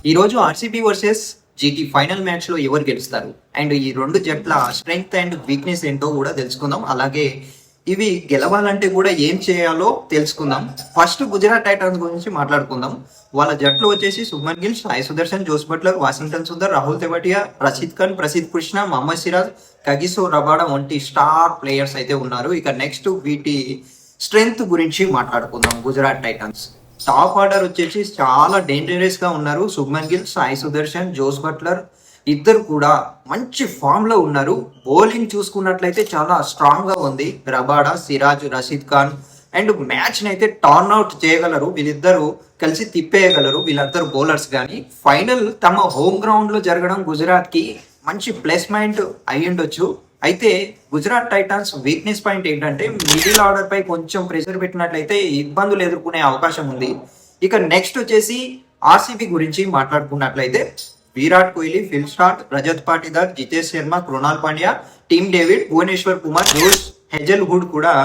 ఈ రోజు RCB versus GT final match లో ఎవరు గెలుస్తారు అండ్ ఈ రెండు జట్ల స్ట్రెంగ్త్ అండ్ వీక్నెస్ ఏంటో కూడా తెలుసుకుందాం. అలాగే ఇవి గెలవాలంటే కూడా ఏం చేయాలో తెలుసుకుందాం. ఫస్ట్ గుజరాత్ టైటన్స్ గురించి మాట్లాడుకుందాం. వాళ్ళ జట్లు వచ్చేసి Shubman Gill, Sai Sudharsan, Jos Buttler, Washington Sundar, Rahul Tewatia, Rashid Khan, Prasidh Krishna, Mohammed Siraj, Kagiso Rabada వంటి స్టార్ ప్లేయర్స్ అయితే ఉన్నారు. ఇక నెక్స్ట్ వీటి స్ట్రెంగ్త్ గురించి మాట్లాడుకుందాం. గుజరాత్ టైటన్స్ టాప్ ఆర్డర్ వచ్చేసి చాలా డేంజరస్ గా ఉన్నారు. శుభ్మన్ గిల్, సాయి సుదర్శన్, జోస్ బట్లర్ ఇద్దరు కూడా మంచి ఫామ్ లో ఉన్నారు. బౌలింగ్ చూసుకున్నట్లయితే చాలా స్ట్రాంగ్ గా ఉంది. Rabada, Siraj, Rashid Khan and match అయితే టర్న్ అవుట్ చేయగలరు. వీళ్ళిద్దరూ కలిసి తిప్పేయగలరు. వీళ్ళందరూ బౌలర్స్ కానీ ఫైనల్ తమ హోమ్ గ్రౌండ్ లో జరగడం గుజరాత్ కి మంచి ప్లేస్మెంట్ అయి ఉండొచ్చు. అయితే గుజరాత్ టైటన్స్ వీక్నెస్ పాయింట్ ఏంటంటే మిడిల్ ఆర్డర్ పై కొంచెం ప్రెషర్ పెట్టినట్లయితే ఇబ్బందులు ఎదుర్కొనే అవకాశం ఉంది. ఇక నెక్స్ట్ వచ్చేసి ఆర్సీబీ గురించి మాట్లాడుకున్నట్లయితే Virat Kohli, Phil Stark, Rajat Patidar, Jitesh Sharma, Krunal Pandya, Tim David, Bhuvneshwar Kumar, Josh Hazlewood కూడా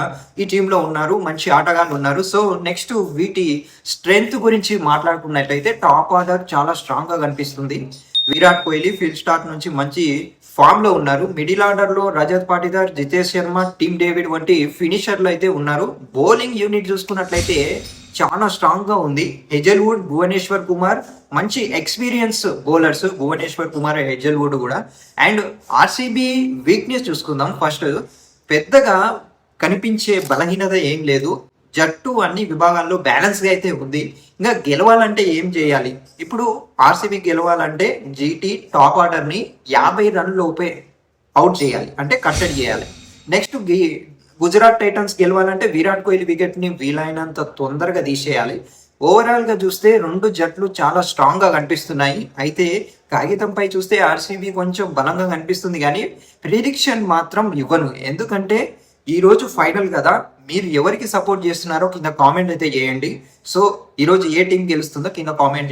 ఈ టీంలో ఉన్నారు. మంచి ఆటగాళ్ళు ఉన్నారు. సో నెక్స్ట్ వీటి స్ట్రెంగ్త్ గురించి మాట్లాడుకున్నట్లయితే టాప్ ఆర్డర్ చాలా స్ట్రాంగ్ గా కనిపిస్తుంది. విరాట్ కోహ్లీ, ఫిల్ స్టార్క్ నుంచి మంచి ఫామ్ లో ఉన్నారు. మిడిల్ ఆర్డర్ లో రజత్ పాటిదార్, జితేష్ శర్మ, టీమ్ డేవిడ్ వంటి ఫినిషర్లు అయితే ఉన్నారు. బౌలింగ్ యూనిట్ చూసుకున్నట్లయితే చాలా స్ట్రాంగ్ గా ఉంది. హెజల్వుడ్, భువనేశ్వర్ కుమార్ మంచి experience bowlers. Bhuvneshwar Kumar, Hazlewood కూడా. అండ్ ఆర్సీబీ వీక్నెస్ చూసుకుందాం. ఫస్ట్ పెద్దగా కనిపించే బలహీనత ఏం లేదు. జట్టు అన్ని విభాగాల్లో బ్యాలెన్స్ గా అయితే ఉంది. ఇంకా గెలవాలంటే ఏం చేయాలి? ఇప్పుడు ఆర్సీబీ గెలవాలంటే జీటీ టాప్ ఆర్డర్ ని 50 రన్ లోపే అవుట్ చేయాలి, అంటే కట్టడి చేయాలి. నెక్స్ట్ గుజరాత్ టైటన్స్ గెలవాలంటే విరాట్ కోహ్లీ వికెట్ ని వీలైనంత తొందరగా తీసేయాలి. ఓవరాల్ గా చూస్తే రెండు జట్లు చాలా స్ట్రాంగ్ గా కనిపిస్తున్నాయి. అయితే కాగితంపై చూస్తే ఆర్సీబీ కొంచెం బలంగా కనిపిస్తుంది, కానీ ప్రిడిక్షన్ మాత్రం ఇవ్వను. ఎందుకంటే ఈ రోజు ఫైనల్ కదా. మీరు ఎవరికి సపోర్ట్ చేస్తున్నారో కింద కామెంట్ అయితే చేయండి. సో ఈరోజు ఏ టీం గెలుస్తుందో కింద కామెంట్